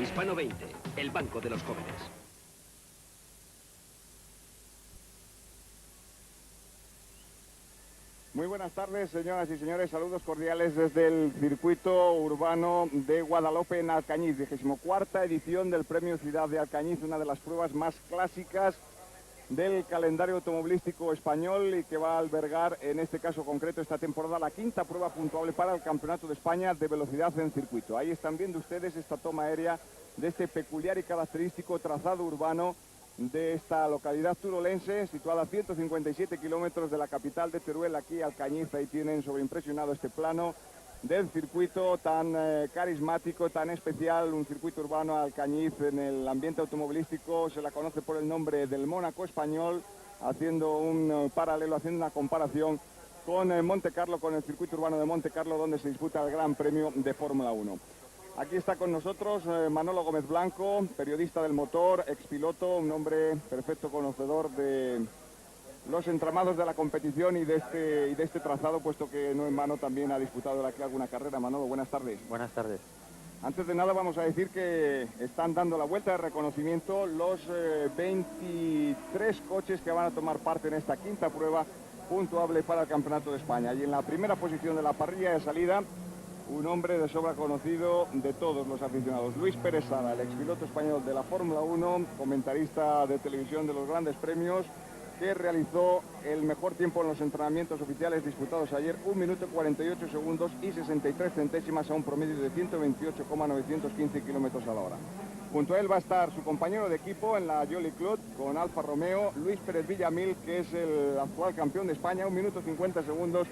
Hispano 20, el banco de los jóvenes. Muy buenas tardes, señoras y señores. Saludos cordiales desde el circuito urbano de Guadalope en Alcañiz. 24ª edición del Premio Ciudad de Alcañiz, una de las pruebas más clásicas del calendario automovilístico español y que va a albergar, en este caso concreto, esta temporada, la 5ª prueba puntuable para el Campeonato de España de velocidad en circuito. Ahí están viendo ustedes esta toma aérea de este peculiar y característico trazado urbano de esta localidad turolense, situada a 157 kilómetros de la capital de Teruel, aquí Alcañiz. Ahí tienen sobreimpresionado este plano del circuito tan carismático, tan especial, un circuito urbano. Alcañiz en el ambiente automovilístico se la conoce por el nombre del Mónaco español, haciendo un paralelo, haciendo una comparación con Monte Carlo, con el circuito urbano de Monte Carlo, donde se disputa el Gran Premio de Fórmula 1. Aquí está con nosotros Manolo Gómez Blanco, periodista del motor, expiloto, un hombre perfecto conocedor de los entramados de la competición y de este trazado, puesto que no en vano también ha disputado aquí alguna carrera. Manolo, buenas tardes. Buenas tardes. Antes de nada vamos a decir que están dando la vuelta de reconocimiento los 23 coches que van a tomar parte en esta 5ª prueba puntuable para el Campeonato de España. Y en la primera posición de la parrilla de salida, un hombre de sobra conocido de todos los aficionados, Luis Pérez Sala, el expiloto español de la Fórmula 1, comentarista de televisión de los grandes premios, que realizó el mejor tiempo en los entrenamientos oficiales disputados ayer, 1 minuto 48 segundos y 63 centésimas a un promedio de 128,915 kilómetros a la hora. Junto a él va a estar su compañero de equipo en la Jolly Club con Alfa Romeo, Luis Pérez Villamil, que es el actual campeón de España, 1 minuto 50 segundos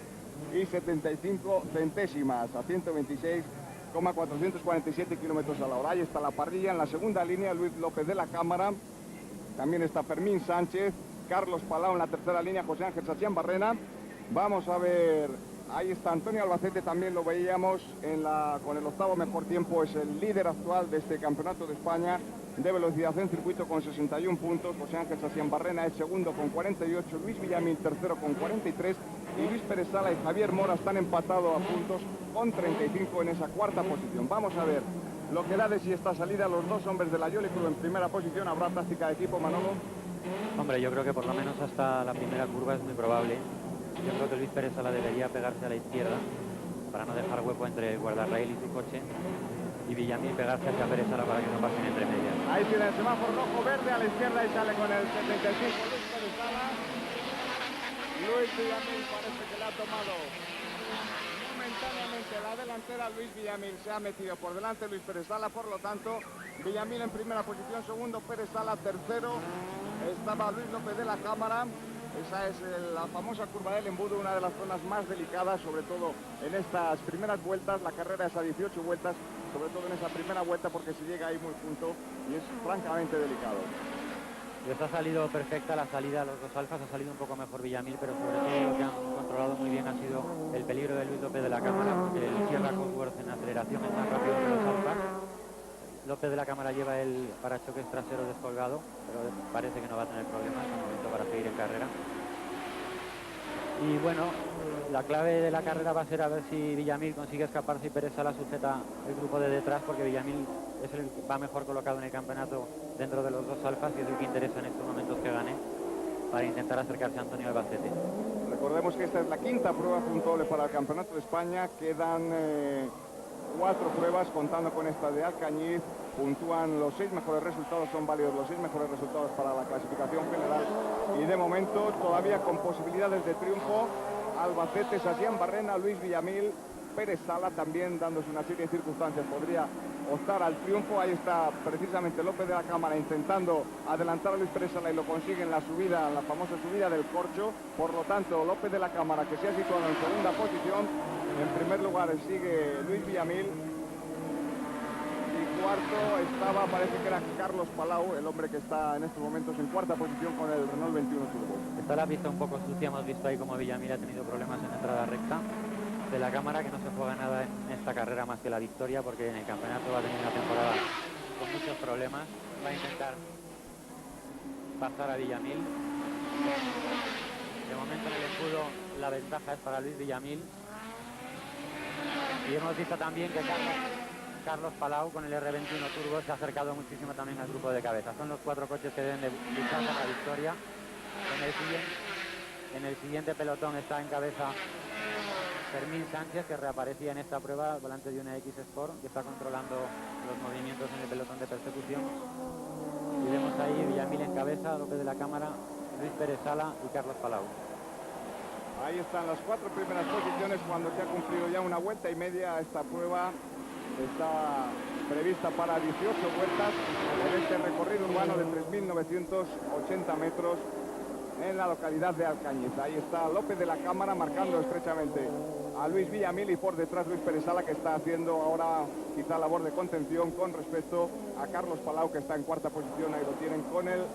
y 75 centésimas a 126,447 kilómetros a la hora. Ahí está la parrilla. En la segunda línea, Luis López de la Cámara. También está Fermín Sánchez, Carlos Palau en la tercera línea, José Ángel Sachián Barrena. Vamos a ver, ahí está Antonio Albacete, también lo veíamos con el 8º mejor tiempo, es el líder actual de este Campeonato de España de velocidad en circuito con 61 puntos. José Ángel Sachián Barrena es segundo con 48, Luis Villamil tercero con 43 y Luis Pérez Sala y Javier Mora están empatados a puntos con 35 en esa 4ª posición. Vamos a ver lo que da de sí esta salida. Los dos hombres de la Jolly Club en primera posición. ¿Habrá táctica de equipo, Manolo? Hombre, yo creo que por lo menos hasta la primera curva es muy probable. Yo creo que Luis Pérez Sala debería pegarse a la izquierda para no dejar hueco entre el guardarraíl y su coche, y Villamil pegarse hacia Pérez Sala para que no pasen entre medias. Ahí tiene el semáforo rojo verde a la izquierda y sale con el 75 Luis Pérez Sala. Luis Villamil parece que le ha tomado momentáneamente la delantera. Luis Villamil se ha metido por delante Luis Pérez Sala, por lo tanto Villamil en primera posición, segundo Pérez Sala, tercero estaba Luis López de la Cámara. Esa es la famosa curva del embudo, una de las zonas más delicadas, sobre todo en estas primeras vueltas. La carrera es a 18 vueltas, sobre todo en esa primera vuelta, porque se llega ahí muy junto y es francamente delicado. Les ha salido perfecta la salida a los dos alfas, ha salido un poco mejor Villamil, pero sobre todo lo que han controlado muy bien ha sido el peligro de Luis López de la Cámara, porque el Sierra Cosworth en aceleración es más rápido que los alfas. López de la Cámara lleva el parachoques trasero descolgado, pero parece que no va a tener problemas en el momento para seguir en carrera. Y bueno, la clave de la carrera va a ser a ver si Villamil consigue escaparse y Pérez Sala sujeta el grupo de detrás, porque Villamil es el que va mejor colocado en el campeonato dentro de los dos alfas y es el que interesa en estos momentos que gane para intentar acercarse a Antonio Albacete. Recordemos que esta es la 5ª prueba puntuable para el Campeonato de España. Quedan 4 pruebas contando con esta de Alcañiz. Puntúan los 6 mejores resultados, son válidos los 6 mejores resultados para la clasificación general. Y de momento todavía con posibilidades de triunfo, Albacete, Sachián Barrena, Luis Villamil, Pérez Sala también dándose una serie de circunstancias podría optar al triunfo. Ahí está precisamente López de la Cámara intentando adelantar a Luis Pérez Sala y lo consigue en la subida, la famosa subida del Corcho. Por lo tanto, López de la Cámara, que se ha situado en segunda posición. En primer lugar sigue Luis Villamil. Y cuarto estaba, parece que era Carlos Palau, el hombre que está en estos momentos en 4ª posición con el Renault 21 Turbo. Está la pista un poco sucia, hemos visto ahí como Villamil ha tenido problemas en entrada recta. De la Cámara, que no se juega nada en esta carrera más que la victoria, porque en el campeonato va a tener una temporada con muchos problemas. Va a intentar pasar a Villamil. De momento en el escudo la ventaja es para Luis Villamil. Y hemos visto también que Carlos Palau con el R21 Turbo se ha acercado muchísimo también al grupo de cabeza. Son los 4 coches que deben de luchar por la victoria. En el siguiente pelotón está en cabeza Fermín Sánchez, que reaparecía en esta prueba al volante de una X Sport, que está controlando los movimientos en el pelotón de persecución. Y vemos ahí Villamil en cabeza, López de la Cámara, Luis Pérez Sala y Carlos Palau. Ahí están las 4 primeras posiciones cuando se ha cumplido ya una vuelta y media. Esta prueba está prevista para 18 vueltas en este recorrido urbano de 3.980 metros en la localidad de Alcañiz. Ahí está López de la Cámara marcando estrechamente a Luis Villamil y por detrás Luis Pérez Sala, que está haciendo ahora quizá labor de contención con respecto a Carlos Palau, que está en cuarta posición. Ahí lo tienen con el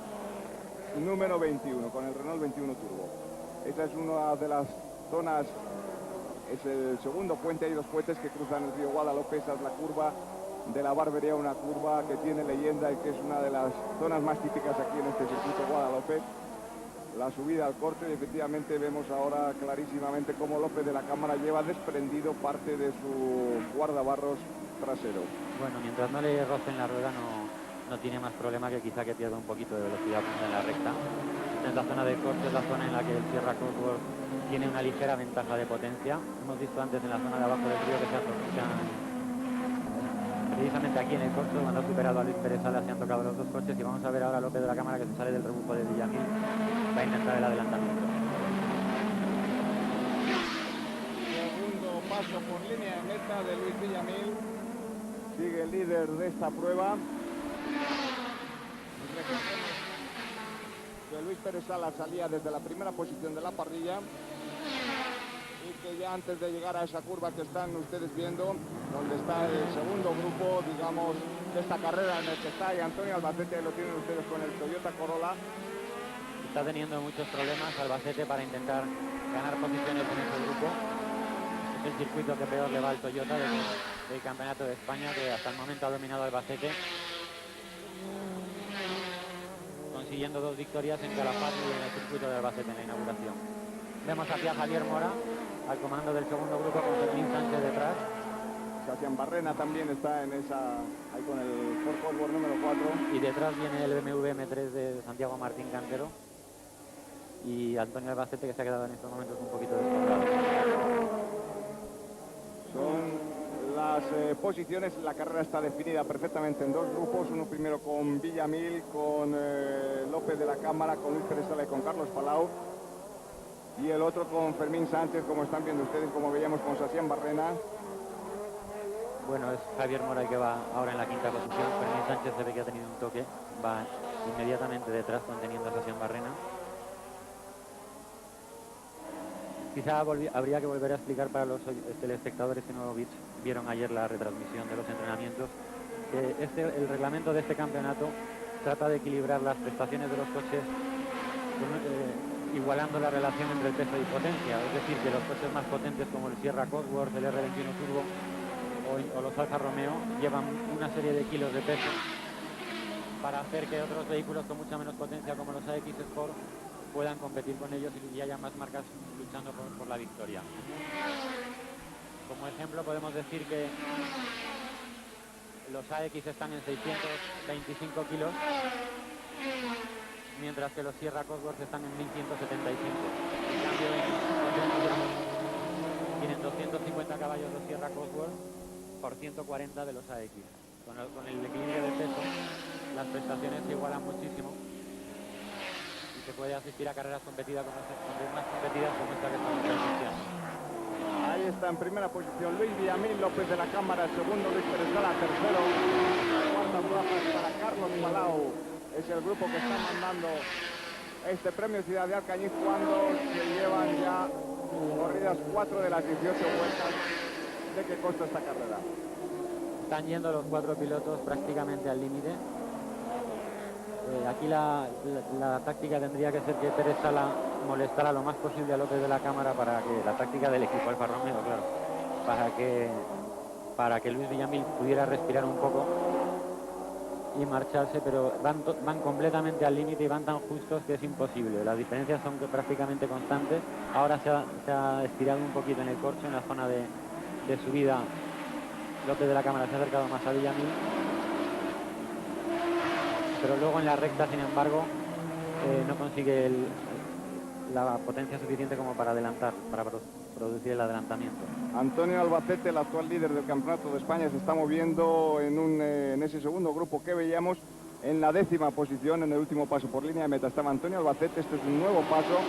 número 21, con el Renault 21 Turbo. Esta es una de las zonas, es el segundo puente, hay 2 puentes que cruzan el río Guadalope. Esa es la curva de la Barbería, una curva que tiene leyenda y que es una de las zonas más típicas aquí en este circuito Guadalope. La subida al corte, y efectivamente vemos ahora clarísimamente cómo López de la Cámara lleva desprendido parte de su guardabarros trasero. Bueno, mientras no le rocen la rueda no tiene más problema que quizá que pierda un poquito de velocidad en la recta. En la zona de corte es la zona en la que el Sierra Cosworth tiene una ligera ventaja de potencia. Hemos visto antes en la zona de abajo del río que se han precisamente aquí en el corto, cuando ha superado a Luis Pérez Sala, se han tocado los 2 coches, y vamos a ver ahora a López de la Cámara, que se sale del rebufo de Villamil, va a intentar el adelantamiento. Segundo paso por línea de meta de Luis Villamil, sigue el líder de esta prueba. Que Luis Pérez Sala salía desde la primera posición de la parrilla y que ya antes de llegar a esa curva que están ustedes viendo, donde está el segundo grupo, digamos, de esta carrera, en el que está y Antonio Albacete, lo tienen ustedes con el Toyota Corolla. Está teniendo muchos problemas Albacete para intentar ganar posiciones en ese grupo. Es el circuito que peor le va al Toyota del Campeonato de España, que hasta el momento ha dominado Albacete, consiguiendo 2 victorias en Calafate y en el circuito de Albacete en la inauguración. Vemos aquí a Javier Mora al comando del segundo grupo con Fermín Sánchez detrás. Sebastián Barrena también está en esa, ahí con el Ford Cosworth número 4. Y detrás viene el BMW M3 de Santiago Martín Cantero y Antonio Albacete, que se ha quedado en estos momentos un poquito descolgado. Son las posiciones, la carrera está definida perfectamente en 2 grupos, uno primero con Villamil, con López de la Cámara, con Luis Pérez Sala y con Carlos Palau, y el otro con Fermín Sánchez, como están viendo ustedes, como veíamos con Sebastián Barrena. Bueno, es Javier Mora el que va ahora en la quinta posición. Fermín Sánchez se ve que ha tenido un toque, va inmediatamente detrás conteniendo a Sebastián Barrena. Quizá habría que volver a explicar para los telespectadores que no vieron ayer la retransmisión de los entrenamientos, que el reglamento de este campeonato trata de equilibrar las prestaciones de los coches igualando la relación entre el peso y potencia, es decir, que los coches más potentes como el Sierra Cosworth, el R21 Turbo o los Alfa Romeo llevan una serie de kilos de peso para hacer que otros vehículos con mucha menos potencia como los AX Sport puedan competir con ellos y haya más marcas luchando por la victoria. Como ejemplo podemos decir que los AX están en 625 kilos, mientras que los Sierra Cosworth están en 1175. En cambio, tienen 250 caballos los Sierra Cosworth por 140 de los AX. Con el equilibrio de peso, las prestaciones se igualan muchísimo y se puede asistir a carreras competidas más competidas como esta que estamos presenciando. Ahí está en primera posición Luis Villamil, López de la Cámara, segundo Luis Pérez Sala, tercero, cuarta plaza para Carlos Palau. Es el grupo que está mandando este premio Ciudad de Alcañiz cuando se llevan ya corridas 4 de las 18 vueltas de que consta esta carrera. Están yendo los 4 pilotos prácticamente al límite. Aquí la táctica tendría que ser que Pérez Sala molestara lo más posible a López de la Cámara para que la táctica del equipo Alfa Romeo, claro, para que Luis Villamil pudiera respirar un poco y marcharse, pero van completamente al límite y van tan justos que es imposible. Las diferencias son prácticamente constantes. Ahora se ha estirado un poquito en el corcho, en la zona de subida López de la Cámara se ha acercado más a Villamil, pero luego en la recta, sin embargo, no consigue la potencia suficiente como para adelantar, para producir el adelantamiento. Antonio Albacete, el actual líder del Campeonato de España, se está moviendo en ese segundo grupo que veíamos en la 10ª posición. En el último paso por línea de meta estaba Antonio Albacete. Este es un nuevo paso.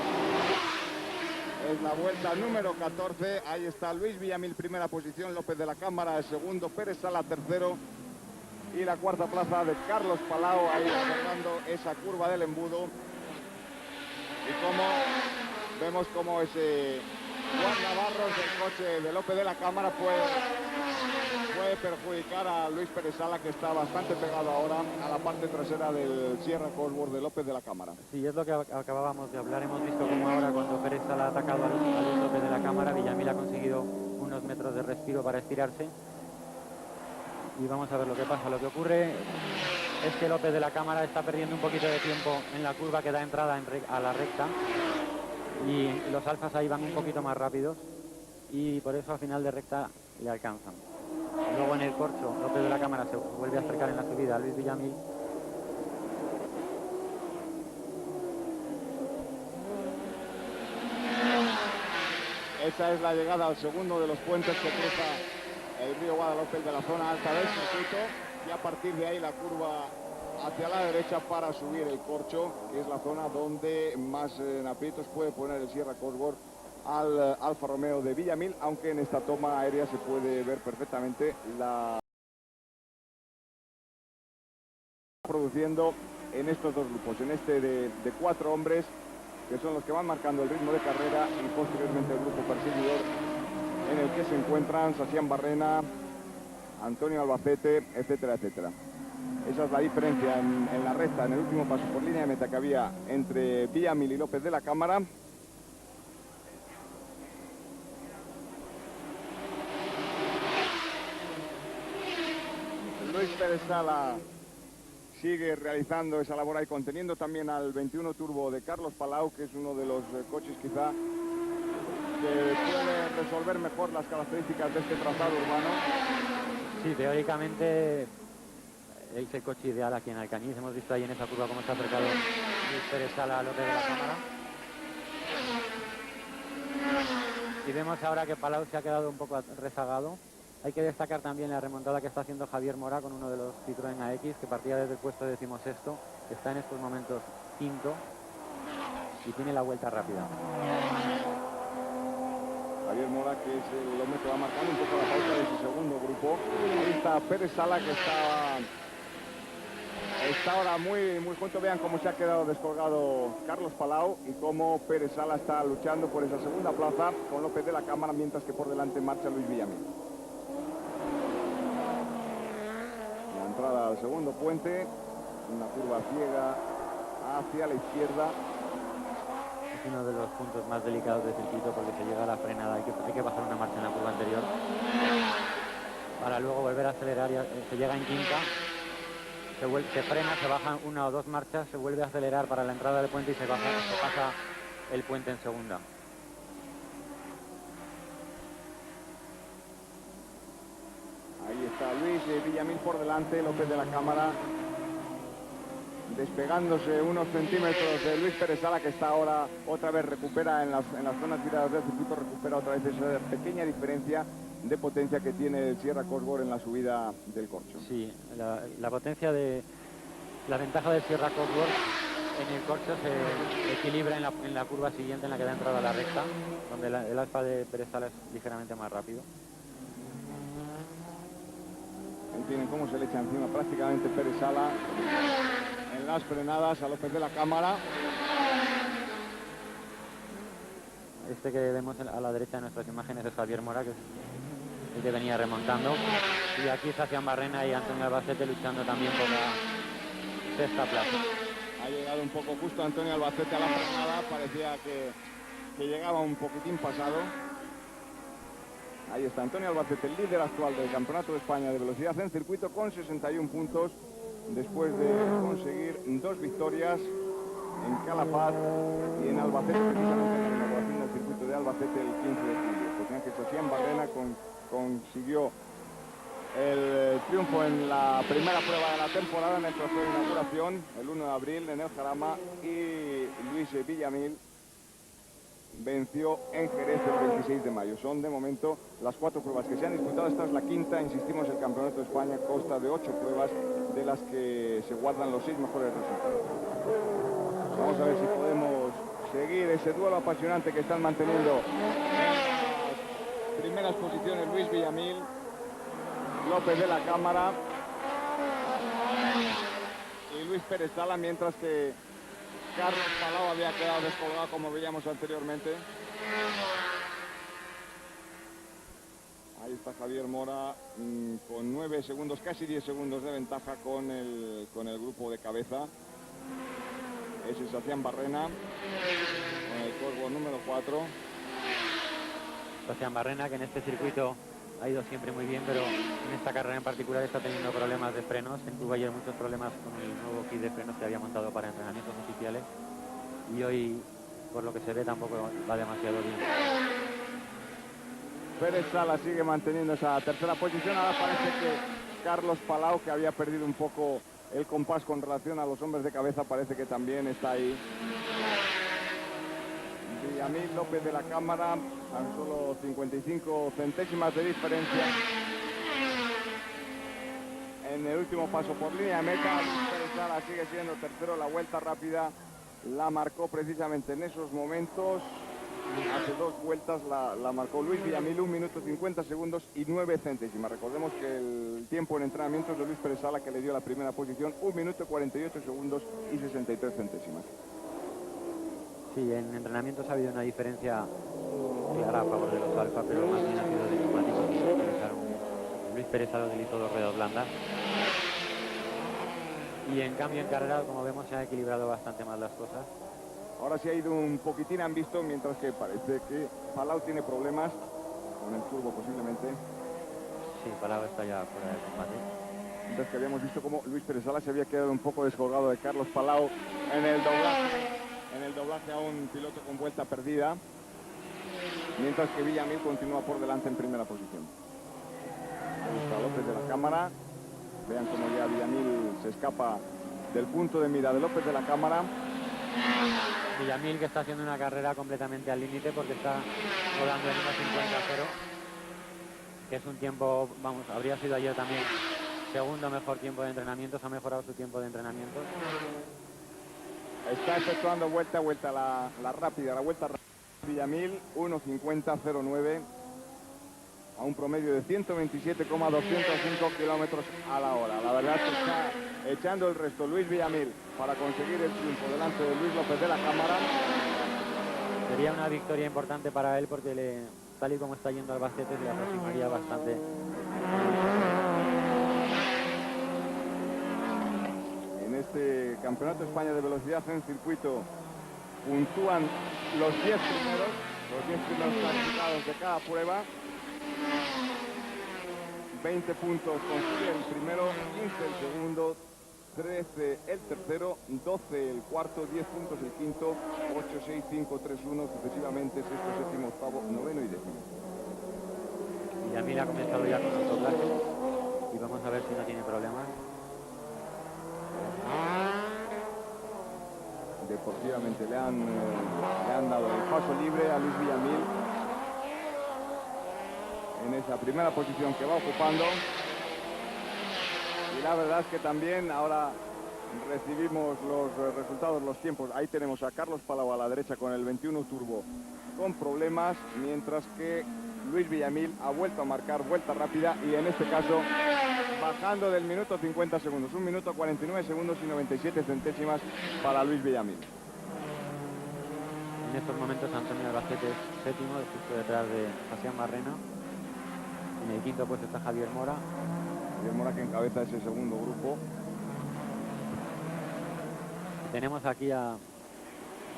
Es la vuelta número 14. Ahí está Luis Villamil, primera posición. López de la Cámara, el segundo. Pérez Sala, tercero. Y la cuarta plaza de Carlos Palau, ahí abordando esa curva del embudo. Y como vemos como ese guardabarros del coche de López de la Cámara puede perjudicar a Luis Pérez Sala, que está bastante pegado ahora a la parte trasera del Sierra Cosworth de López de la Cámara. Sí, es lo que acabábamos de hablar. Hemos visto cómo ahora, cuando Pérez Sala ha atacado a Luis López de la Cámara, Villamil ha conseguido unos metros de respiro para estirarse. Y vamos a ver lo que pasa. Lo que ocurre es que López de la Cámara está perdiendo un poquito de tiempo en la curva que da entrada a la recta, y los alfas ahí van un poquito más rápidos, y por eso a final de recta le alcanzan. Luego en el corcho, López de la Cámara se vuelve a acercar en la subida a Luis Villamil. Esa es la llegada al segundo de los puentes que cruza el río Guadalope, de la zona alta del circuito, y a partir de ahí la curva hacia la derecha para subir el corcho, que es la zona donde más en aprietos puede poner el Sierra Cosworth al Alfa Romeo de Villamil, aunque en esta toma aérea se puede ver perfectamente la produciendo en estos dos grupos, en este de 4 hombres, que son los que van marcando el ritmo de carrera, y posteriormente el grupo perseguidor, en el que se encuentran Sasián Barrena, Antonio Albacete, etcétera, etcétera. Esa es la diferencia en la recta, en el último paso por línea de meta que había entre Villamil y López de la Cámara. Luis Pérez Sala sigue realizando esa labor ahí, conteniendo también al 21 Turbo de Carlos Palau, que es uno de los coches quizá que puede resolver mejor las características de este trazado urbano. Sí, teóricamente es el coche ideal aquí en Alcañiz. Hemos visto ahí en esa curva cómo se ha acercado Luis Pérez Sala a López de la Cámara. Y vemos ahora que Palau se ha quedado un poco rezagado. Hay que destacar también la remontada que está haciendo Javier Mora con uno de los Citroën AX, que partía desde el puesto 16º, que está en estos momentos quinto y tiene la vuelta rápida. Javier Mora, que es el hombre que va marcando un poco la pauta de su segundo grupo. Ahí está Pérez Sala, que está ahora muy junto. Vean cómo se ha quedado descolgado Carlos Palau y cómo Pérez Sala está luchando por esa segunda plaza con López de la Cámara, mientras que por delante marcha Luis Villamil. La entrada al segundo puente, una curva ciega hacia la izquierda. Es uno de los puntos más delicados del circuito, porque se llega a la frenada, hay que bajar una marcha en la curva anterior para luego volver a acelerar. Se llega en quinta, se frena, se bajan 1 o 2 marchas, se vuelve a acelerar para la entrada del puente y se pasa el puente en segunda. Ahí está Luis Villamil por delante, López de la Cámara despegándose unos centímetros de Luis Pérez Sala, que está ahora otra vez, recupera en las zonas tiradas del circuito, recupera otra vez esa pequeña diferencia de potencia que tiene el Sierra Cosworth en la subida del corcho. Sí, la potencia la ventaja del Sierra Cosworth en el corcho se equilibra en la curva siguiente, en la que da entrada a la recta, donde el Alfa de Pérez Sala es ligeramente más rápido. Ahí tienen cómo se le echa encima prácticamente Pérez Sala en las frenadas a López de la Cámara. Este que vemos a la derecha de nuestras imágenes es Javier Mora, que es el que venía remontando. Y aquí Sasián Barrena y Antonio Albacete luchando también por la sexta plaza. Ha llegado un poco justo Antonio Albacete a la frenada, parecía que llegaba un poquitín pasado. Ahí está Antonio Albacete, el líder actual del Campeonato de España de Velocidad en circuito, con 61 puntos, después de conseguir 2 victorias en Calafat y en Albacete, precisamente en la inauguración del circuito de Albacete el 15 de julio. Pues que Sasián Barrena consiguió el triunfo en la primera prueba de la temporada en el trofeo de inauguración, el 1 de abril en el Jarama, y Luis Villamil venció en Jerez el 26 de mayo. Son de momento las 4 pruebas que se han disputado. Esta es la quinta, insistimos, el Campeonato de España consta de 8 pruebas, de las que se guardan los 6 mejores resultados. Vamos a ver si podemos seguir ese duelo apasionante que están manteniendo en las primeras posiciones Luis Villamil, López de la Cámara y Luis Pérez Sala, mientras que Carlos Palau había quedado descolgado, como veíamos anteriormente. Ahí está Javier Mora con 9 segundos, casi 10 segundos de ventaja con el grupo de cabeza. Ese es Sebastián Barrena con el Corvo número 4. Sebastián Barrena, que en este circuito ha ido siempre muy bien, pero en esta carrera en particular está teniendo problemas de frenos. Tuvo ayer muchos problemas con el nuevo kit de frenos que había montado para entrenamientos oficiales, y hoy, por lo que se ve, tampoco va demasiado bien. Pérez Sala sigue manteniendo esa tercera posición. Ahora parece que Carlos Palau, que había perdido un poco el compás con relación a los hombres de cabeza, parece que también está ahí. Villamil, López de la Cámara, tan solo 55 centésimas de diferencia. En el último paso por línea de meta, Pérez Sala sigue siendo tercero. La vuelta rápida la marcó precisamente en esos momentos. Hace 2 vueltas la marcó Luis Villamil, 1 minuto 50 segundos y 9 centésimas. Recordemos que el tiempo en entrenamientos de Luis Pérez Sala, que le dio la primera posición, 1 minuto 48 segundos y 63 centésimas. Sí, en entrenamientos ha habido una diferencia clara a favor de los Alfa, pero más bien ha sido de neumáticos que utilizaron. Luis Pérez Sala utilizó 2 ruedas blandas. Y en cambio en carrera, como vemos, se ha equilibrado bastante más las cosas. Ahora sí ha ido un poquitín, han visto, mientras que parece que Palau tiene problemas con el turbo posiblemente. Sí, Palau está ya fuera de combate. Entonces que habíamos visto como Luis Pérez Sala se había quedado un poco descolgado de Carlos Palau en el doblaje a un piloto con vuelta perdida, mientras que Villamil continúa por delante en primera posición. Ahí está López de la Cámara. Vean cómo ya Villamil se escapa del punto de mira de López de la Cámara. Villamil, que está haciendo una carrera completamente al límite, porque está rodando en 1.50.0, que es un tiempo, vamos, habría sido ayer también segundo mejor tiempo de entrenamientos. Ha mejorado su tiempo de entrenamientos. Está efectuando vuelta a vuelta la rápida, la vuelta rápida. Villamil, 1.50.09 a un promedio de 127,205 kilómetros a la hora. La verdad es que está echando el resto Luis Villamil para conseguir el triunfo delante de Luis López de la Cámara. Sería una victoria importante para él, porque tal y como está yendo Albacete, le aproximaría bastante. En este Campeonato de España de Velocidad en circuito puntúan los 10 primeros clasificados de cada prueba. 20 puntos consigue el primero, 15 el segundo, 13 el tercero, 12 el cuarto, 10 puntos el quinto, 8, 6, 5, 3, 1, sucesivamente, sexto, séptimo, octavo, noveno y décimo. Villamil ha comenzado ya con los doblajes y vamos a ver si no tiene problemas. Deportivamente le han dado el paso libre a Luis Villamil en esa primera posición que va ocupando. Y la verdad es que también ahora recibimos los resultados, los tiempos. Ahí tenemos a Carlos Palau a la derecha con el 21 turbo con problemas, mientras que Luis Villamil ha vuelto a marcar vuelta rápida, y en este caso bajando del minuto 50 segundos, 1 minuto 49 segundos y 97 centésimas para Luis Villamil. En estos momentos Antonio Albacete es séptimo, justo detrás de Sebastián Barrena. En el quinto puesto está Javier Mora. Javier Mora, que encabeza ese segundo grupo. Tenemos aquí a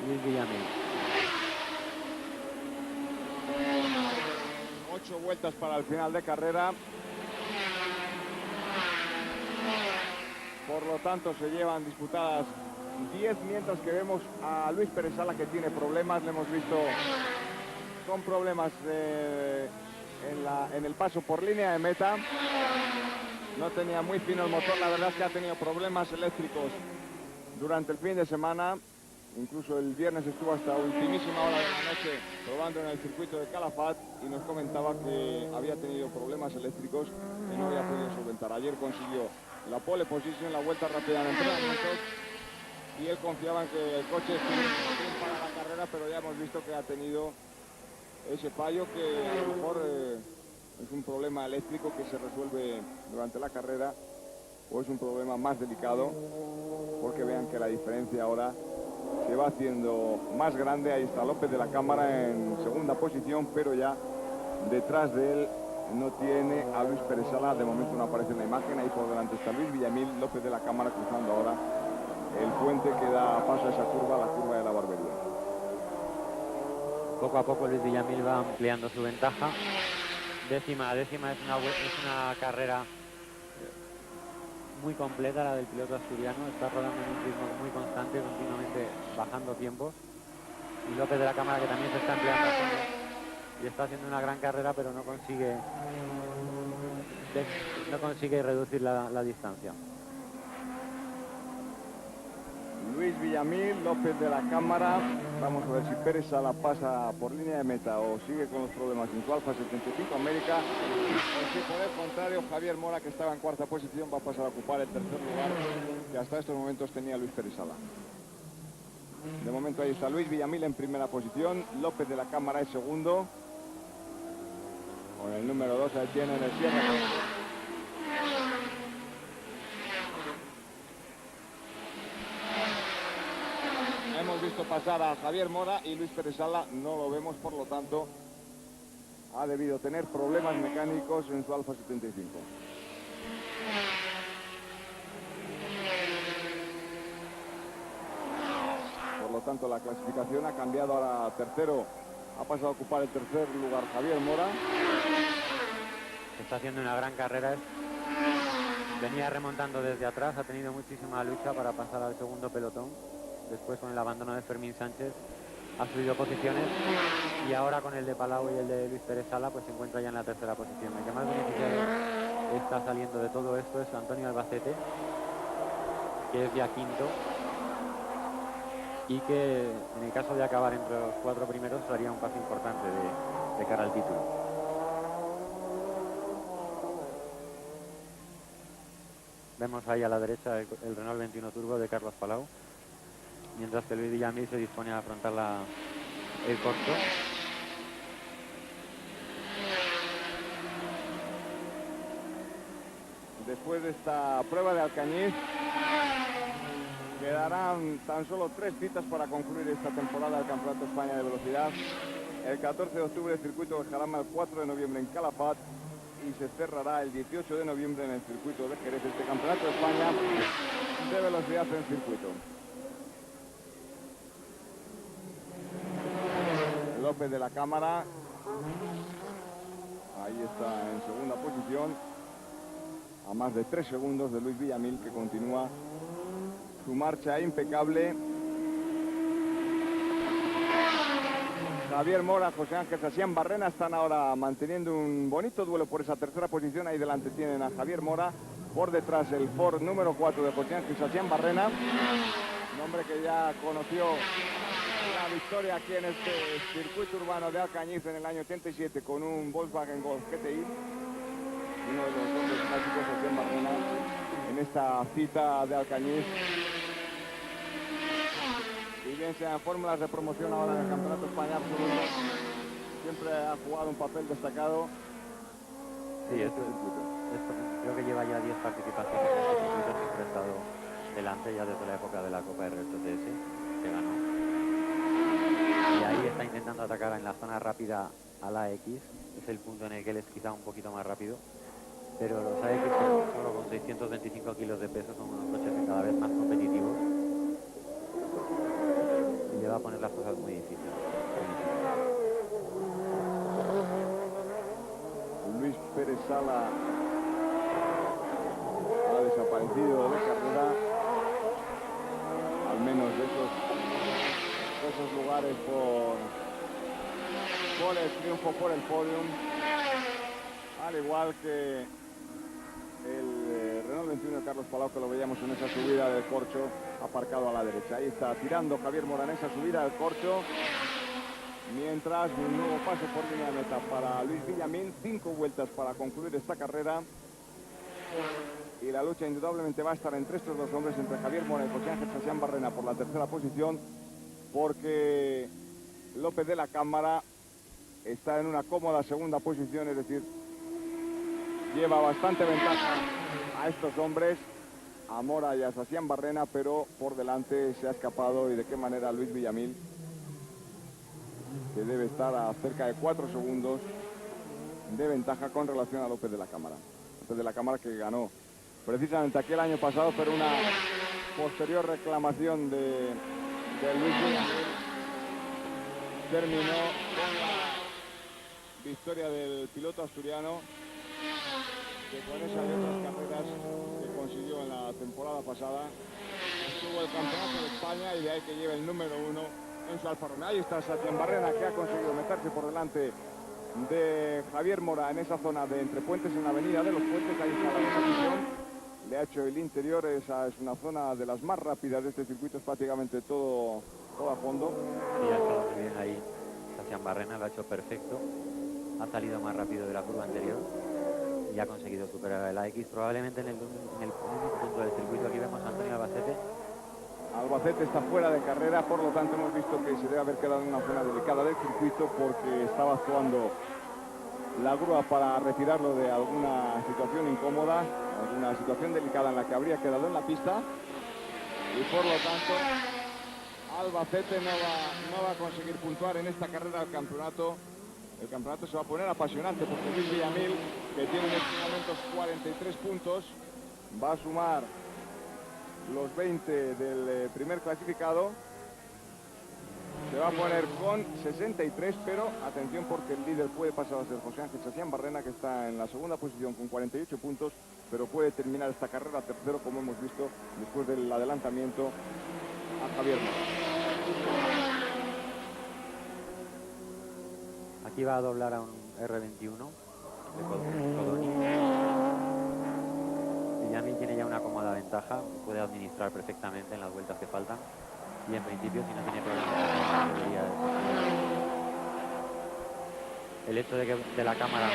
Luis Villamil. 8 vueltas para el final de carrera. Por lo tanto, se llevan disputadas 10, mientras que vemos a Luis Pérez Sala, que tiene problemas. Le hemos visto con problemas en el paso por línea de meta. no tenía muy fino el motor. La verdad es que ha tenido problemas eléctricos durante el fin de semana. Incluso el viernes estuvo hasta ultimísima hora de la noche probando en el circuito de Calafat y nos comentaba que había tenido problemas eléctricos que no había podido solventar. Ayer consiguió la pole position, la vuelta rápida en entrenamientos, y él confiaba en que el coche estuviera bien para la carrera, pero ya hemos visto que ha tenido ese fallo que a lo mejor es un problema eléctrico que se resuelve durante la carrera, o es un problema más delicado, porque vean que la diferencia ahora se va haciendo más grande. Ahí está López de la Cámara en segunda posición, pero ya detrás de él no tiene a Luis Pérez Sala. De momento no aparece en la imagen. Ahí por delante está Luis Villamil. López de la Cámara cruzando ahora el puente que da paso a esa curva, la curva de la Barbería. Poco a poco Luis Villamil va ampliando su ventaja. Décima a décima, es una carrera muy completa la del piloto asturiano. Está rodando en un ritmo muy constante, continuamente bajando tiempos. Y López de la Cámara, que también se está empleando a fondo y está haciendo una gran carrera, pero no consigue reducir la distancia. Luis Villamil, López de la Cámara. Vamos a ver si Pérez Sala pasa por línea de meta o sigue con los problemas en su Alfa 75 América, o si por el contrario Javier Mora, que estaba en cuarta posición, va a pasar a ocupar el tercer lugar que hasta estos momentos tenía Luis Pérez Sala. De momento ahí está Luis Villamil en primera posición, López de la Cámara es segundo, con el número 2 ahí tienen el cierre. Hemos visto pasar a Javier Mora y Luis Pérez Sala no lo vemos, por lo tanto ha debido tener problemas mecánicos en su Alfa 75. Por lo tanto la clasificación ha cambiado. Ahora tercero, ha pasado a ocupar el tercer lugar Javier Mora. Está haciendo una gran carrera. Venía remontando desde atrás, ha tenido muchísima lucha para pasar al segundo pelotón. Después, con el abandono de Fermín Sánchez, ha subido posiciones, y ahora con el de Palau y el de Luis Pérez Sala pues se encuentra ya en la tercera posición. El que más beneficiado está saliendo de todo esto es Antonio Albacete, que es ya quinto y que en el caso de acabar entre los cuatro primeros haría un paso importante de cara al título. Vemos ahí a la derecha el Renault 21 Turbo de Carlos Palau, mientras que Luis Villamil se dispone a afrontar el corto. Después de esta prueba de Alcañiz, quedarán tan solo 3 citas para concluir esta temporada del Campeonato de España de Velocidad. El 14 de octubre el circuito de Jarama, el 4 de noviembre en Calafat, y se cerrará el 18 de noviembre en el circuito de Jerez, este Campeonato de España de Velocidad en circuito. López de la Cámara, ahí está en segunda posición, a más de 3 segundos de Luis Villamil, que continúa su marcha impecable. Javier Mora, José Ángel Sasián Barrena están ahora manteniendo un bonito duelo por esa tercera posición. Ahí delante tienen a Javier Mora, por detrás el Ford número 4 de José Ángel Sasián Barrena, un hombre que ya conoció la victoria aquí en este circuito urbano de Alcañiz en el año 87 con un Volkswagen Golf GTI, uno de los hombres clásicos de Sasián Barrena en esta cita de Alcañiz. Y bien sean fórmulas de promoción ahora en el Campeonato de España absoluto, siempre ha jugado un papel destacado. Sí, esto creo que lleva ya 10 participaciones en este circuito, siempre ha estado delante ya desde la época de la Copa RTTS, que ganó. Y ahí está intentando atacar en la zona rápida a la X, es el punto en el que él es quizá un poquito más rápido, pero los AX solo con 625 kilos de peso son unos coches cada vez más competitivos y le va a poner las cosas muy difíciles. Luis Pérez Sala ha desaparecido de carrera, al menos de esos lugares por el triunfo, por el podium, al igual que el Carlos Palau, que lo veíamos en esa subida del corcho, aparcado a la derecha. Ahí está tirando Javier Mora en esa subida del corcho. Mientras, un nuevo paso por línea de meta para Luis Villamil. 5 vueltas para concluir esta carrera. Y la lucha indudablemente va a estar entre estos dos hombres, entre Javier Mora y José Ángel Sasián Barrena por la tercera posición, porque López de la Cámara está en una cómoda segunda posición, es decir, lleva bastante ventaja a estos hombres, a Mora y a Sasián Barrena, pero por delante se ha escapado, y de qué manera, Luis Villamil, que debe estar a cerca de 4 segundos de ventaja con relación a López de la Cámara. López de la Cámara, que ganó precisamente aquí el año pasado, pero una posterior reclamación de Luis Villamil terminó con la victoria del piloto asturiano, que con esas y otras carreras que consiguió en la temporada pasada obtuvo el campeonato de España, y de ahí que lleve el número 1 en su Alfa Romeo. Ahí está Sasián Barrena, que ha conseguido meterse por delante de Javier Mora en esa zona de entre puentes, en la avenida de los Puentes. Ahí está la posición, le ha hecho el interior. Esa es una zona de las más rápidas de este circuito, es prácticamente todo a fondo. Y ha estado muy bien ahí Sasián Barrena, lo ha hecho perfecto, ha salido más rápido de la curva anterior y ha conseguido superar el AX, probablemente en el único punto del circuito. Aquí vemos a Antonio Albacete. Albacete está fuera de carrera, por lo tanto hemos visto que se debe haber quedado en una zona delicada del circuito, porque estaba actuando la grúa para retirarlo de alguna situación incómoda, alguna situación delicada en la que habría quedado en la pista, y por lo tanto Albacete no va a conseguir puntuar en esta carrera del campeonato. El campeonato se va a poner apasionante, porque Luis Villamil, que tiene en estos momentos 43 puntos, va a sumar los 20 del primer clasificado. Se va a poner con 63, pero atención, porque el líder puede pasar a ser José Ángel Sasián Barrena, que está en la segunda posición con 48 puntos, pero puede terminar esta carrera tercero, como hemos visto después del adelantamiento a Javier Mora. Aquí va a doblar a un R21 de Codoni. Villamil tiene ya una cómoda ventaja, puede administrar perfectamente en las vueltas que faltan, y en principio, si no tiene problemas, debería el hecho de que de la Cámara,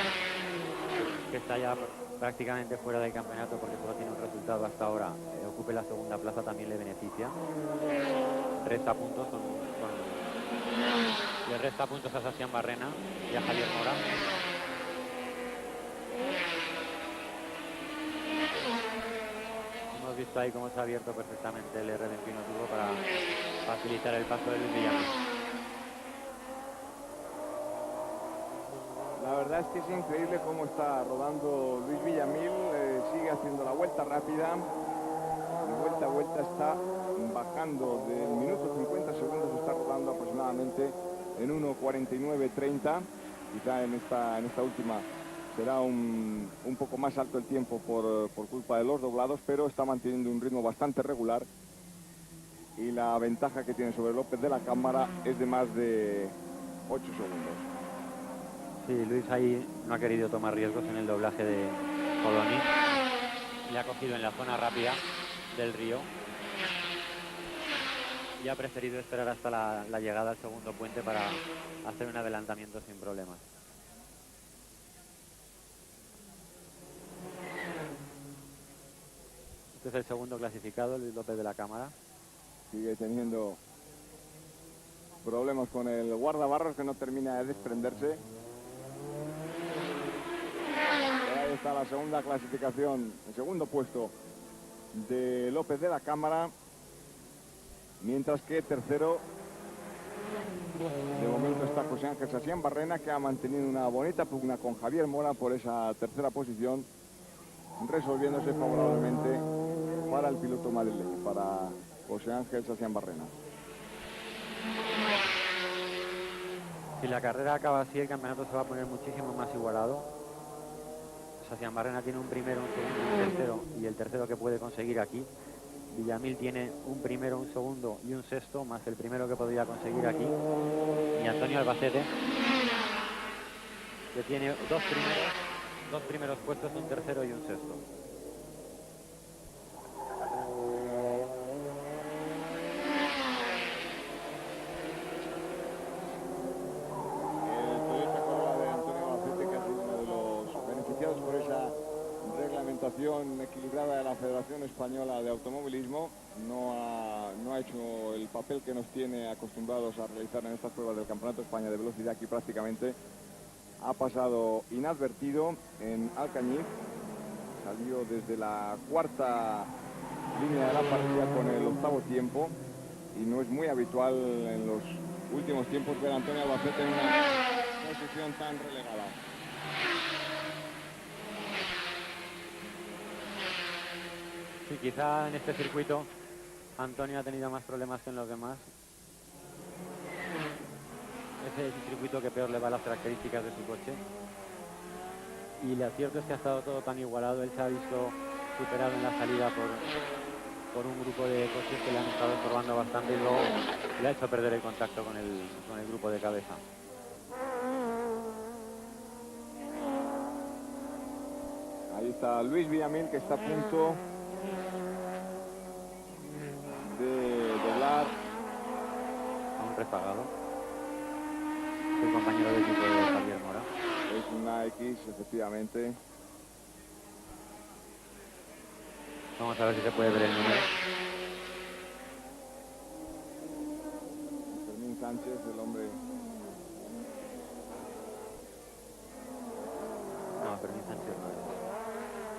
que está ya prácticamente fuera del campeonato porque solo tiene un resultado hasta ahora, ocupe la segunda plaza, también le beneficia. Resta puntos le resta puntos a Sasián Barrena y a Javier Mora. Hemos visto ahí cómo se ha abierto perfectamente el R21 Turbo para facilitar el paso de Luis Villamil. La verdad es que es increíble cómo está rodando Luis Villamil, sigue haciendo la vuelta rápida, de vuelta a vuelta está bajando del minuto 50 segundos, está rodando aproximadamente en 1:49:30, quizá en esta última será un poco más alto el tiempo por culpa de los doblados, pero está manteniendo un ritmo bastante regular, y la ventaja que tiene sobre López de la Cámara es de más de 8 segundos. Sí, Luis ahí no ha querido tomar riesgos en el doblaje de Codoni, le ha cogido en la zona rápida del río y ha preferido esperar hasta la llegada al segundo puente para hacer un adelantamiento sin problemas. Este es el segundo clasificado, Luis López de la Cámara. Sigue teniendo problemas con el guardabarros, que no termina de desprenderse. Ahí está la segunda clasificación, el segundo puesto de López de la Cámara, mientras que tercero de momento está José Ángel Sasián Barrena, que ha mantenido una bonita pugna con Javier Mora por esa tercera posición, resolviéndose favorablemente para el piloto madrileño, para José Ángel Sasián Barrena. Si la carrera acaba así, el campeonato se va a poner muchísimo más igualado. Sasián Barrena tiene un primero, un segundo y un tercero, y el tercero que puede conseguir aquí. Villamil tiene un primero, un segundo y un sexto, más el primero que podría conseguir aquí. Y Antonio Albacete, que tiene dos primeros puestos, un tercero y un sexto. actuación equilibrada de la Federación Española de Automovilismo. No ha hecho el papel que nos tiene acostumbrados a realizar en estas pruebas del Campeonato de España de Velocidad. Aquí prácticamente ha pasado inadvertido en Alcañiz. Salió desde la cuarta línea de la parrilla con el octavo tiempo. Y no es muy habitual en los últimos tiempos ver a Antonio Albacete en una posición tan relegada. Sí, quizá en este circuito Antonio ha tenido más problemas que en los demás. Ese es el circuito que peor le va a las características de su coche. Y lo cierto es que ha estado todo tan igualado. Él se ha visto superado en la salida por un grupo de coches que le han estado estorbando bastante y luego le ha hecho perder el contacto con el grupo de cabeza. Ahí está Luis Villamil, que está a punto de doblar. A un rezagado. El compañero de equipo de Javier Mora. Es una X, efectivamente. Vamos a ver si se puede ver el número. Fermín Sánchez, el hombre. No, Fermín Sánchez no es.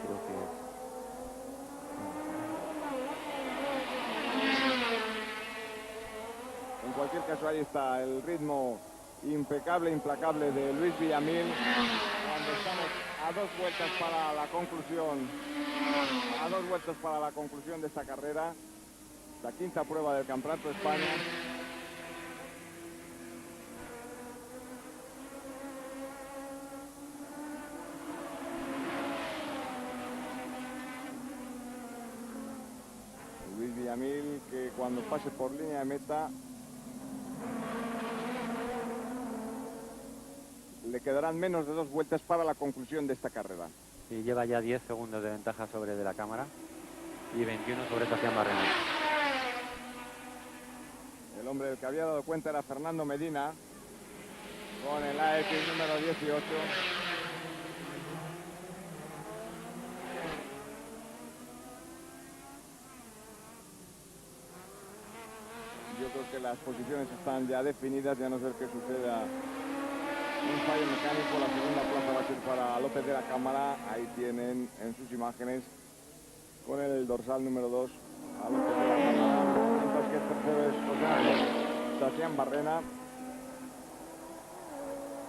Creo que es. En cualquier caso, ahí está el ritmo impecable, implacable de Luis Villamil. Cuando estamos a 2 vueltas para la conclusión, de esta carrera, la quinta prueba del Campeonato de España. Luis Villamil, que cuando pase por línea de meta le quedarán menos de 2 vueltas para la conclusión de esta carrera. Sí, lleva ya 10 segundos de ventaja sobre de la cámara y 21 sobre Sebastián Barrena. El hombre del que había dado cuenta era Fernando Medina, con el AX número 18. Yo creo que las posiciones están ya definidas, ya no ser que suceda un fallo mecánico. La segunda plaza va a ser para López de la Cámara. Ahí tienen en sus imágenes con el dorsal número 2 a López de la Cámara, mientras que el tercero es Sebastián Barrena.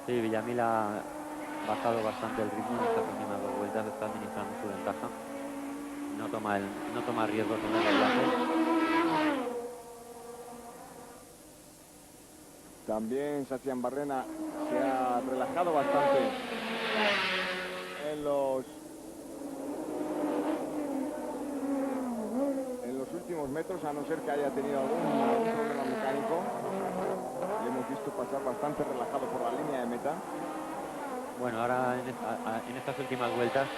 Sí, Villamil ha bajado bastante el ritmo en estas últimas 2 vueltas, está administrando su ventaja. No toma riesgos en el doblaje. También Sebastián Barrena se ha relajado bastante en los últimos metros, a no ser que haya tenido algún problema mecánico. Le hemos visto pasar bastante relajado por la línea de meta. Bueno, ahora en estas últimas vueltas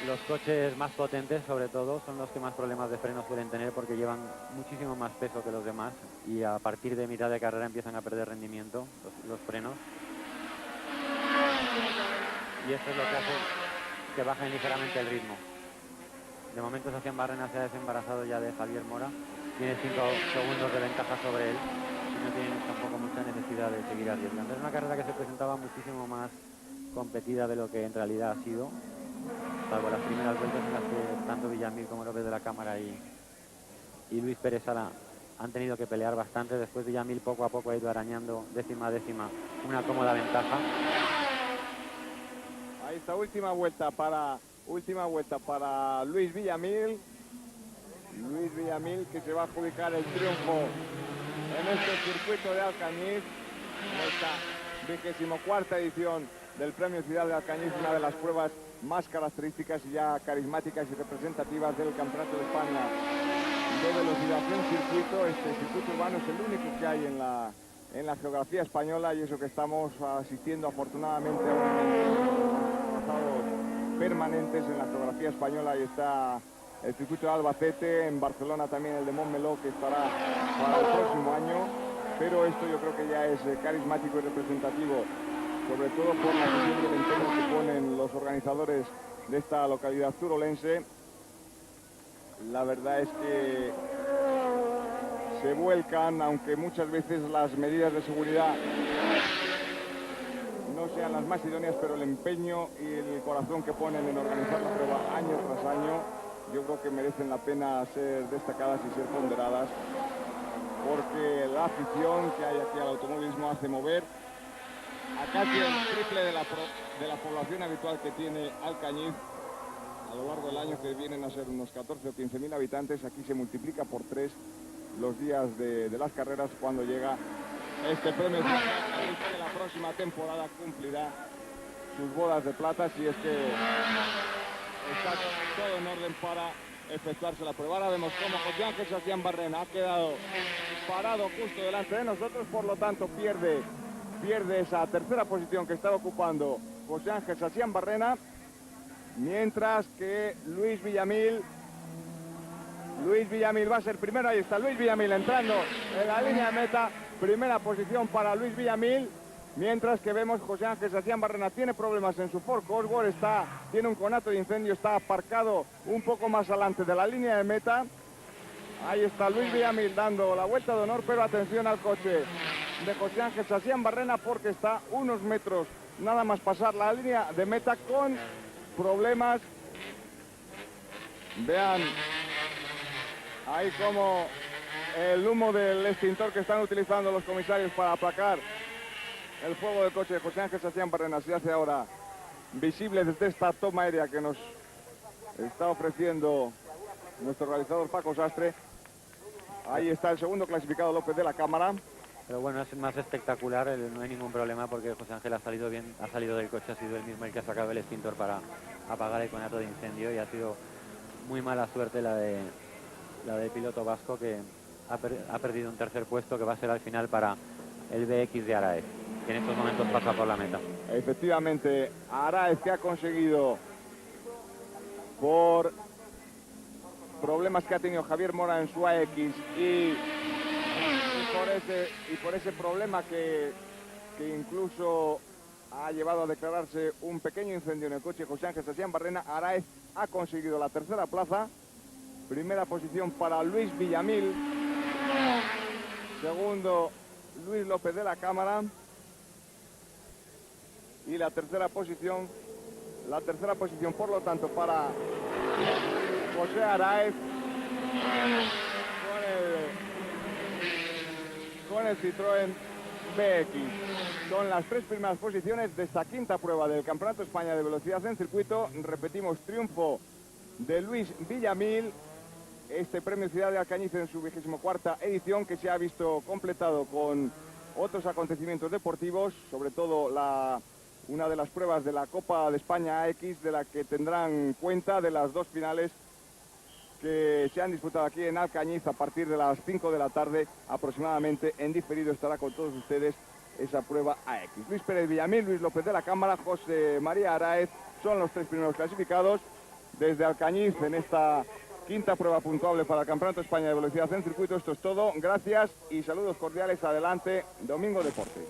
los coches más potentes, sobre todo, son los que más problemas de freno suelen tener porque llevan muchísimo más peso que los demás y a partir de mitad de carrera empiezan a perder rendimiento los frenos. Y esto es lo que hace que bajen ligeramente el ritmo. De momento Sebastián Barrena se ha desembarazado ya de Javier Mora. Tiene 5 segundos de ventaja sobre él y no tiene tampoco mucha necesidad de seguir arriesgando. Es una carrera que se presentaba muchísimo más competida de lo que en realidad ha sido, salvo las primeras vueltas en las que tanto Villamil como López de la Cámara y Luis Pérez Sala han tenido que pelear bastante. Después Villamil poco a poco ha ido arañando décima a décima una cómoda ventaja. Ahí está, última vuelta para Luis Villamil. Luis Villamil, que se va a adjudicar el triunfo en este circuito de Alcañiz, en esta 24ª edición del Premio Ciudad de Alcañiz, una de las pruebas más características y ya carismáticas y representativas del Campeonato de España de velocidad en circuito. Este circuito urbano es el único que hay en la geografía española, y eso que estamos asistiendo afortunadamente a unos pasados permanentes en la geografía española. Y está el circuito de Albacete, en Barcelona también el de Montmeló, que estará para el próximo año, pero esto yo creo que ya es carismático y representativo, sobre todo por la cuestión del empeño que ponen los organizadores de esta localidad turolense. La verdad es que se vuelcan, aunque muchas veces las medidas de seguridad no sean las más idóneas, pero el empeño y el corazón que ponen en organizar la prueba año tras año, yo creo que merecen la pena ser destacadas y ser ponderadas, porque la afición que hay aquí al automovilismo hace mover a casi el triple de la población habitual que tiene Alcañiz. A lo largo del año, que vienen a ser unos 14 o 15.000 habitantes, aquí se multiplica por 3 los días de las carreras cuando llega este premio. Que la próxima temporada cumplirá sus bodas de plata, si es que está todo en orden para efectuarse la prueba. Ahora vemos cómo José Ángel Sacián Barrena ha quedado parado justo delante de nosotros, por lo tanto pierde esa tercera posición que estaba ocupando José Ángel Sacián Barrena, mientras que Luis Villamil va a ser primero. Ahí está Luis Villamil entrando en la línea de meta, primera posición para Luis Villamil, mientras que vemos José Ángel Sacián Barrena tiene problemas en su Ford Cosworth, tiene un conato de incendio, está aparcado un poco más adelante de la línea de meta. Ahí está Luis Villamil dando la vuelta de honor, pero atención al coche de José Ángel Sacián Barrena, porque está unos metros nada más pasar la línea de meta con problemas. Vean ahí como el humo del extintor que están utilizando los comisarios para aplacar el fuego del coche de José Ángel Sacián Barrena se hace ahora visible desde esta toma aérea que nos está ofreciendo nuestro realizador Paco Sastre. Ahí está el segundo clasificado, López de la Cámara. Pero bueno, es más espectacular, no hay ningún problema porque José Ángel ha salido bien, ha salido del coche, ha sido el mismo el que ha sacado el extintor para apagar el conato de incendio, y ha sido muy mala suerte la del piloto vasco, que ha perdido un tercer puesto que va a ser al final para el BX de Araez, que en estos momentos pasa por la meta. Efectivamente, Araez, que ha conseguido, por problemas que ha tenido Javier Mora en su AX y por ese problema que incluso ha llevado a declararse un pequeño incendio en el coche de José Ángel Sacián Barrena, Araez ha conseguido la tercera plaza. Primera posición para Luis Villamil, segundo Luis López de la Cámara, y la tercera posición por lo tanto para José Araez con el Citroën BX. Son las 3 primeras posiciones de esta quinta prueba del Campeonato de España de Velocidad en Circuito. Repetimos, triunfo de Luis Villamil. Este premio Ciudad de Alcañiz en su 24ª edición, que se ha visto completado con otros acontecimientos deportivos, sobre todo una de las pruebas de la Copa de España AX, de la que tendrán cuenta de las 2 finales que se han disputado aquí en Alcañiz a partir de las 5 de la tarde aproximadamente. En diferido estará con todos ustedes esa prueba AX. Luis Pérez Villamil, Luis López de la Cámara, José María Araez son los 3 primeros clasificados desde Alcañiz en esta quinta prueba puntuable para el Campeonato de España de Velocidad en Circuito. Esto es todo, gracias y saludos cordiales. Adelante, Domingo Deportes.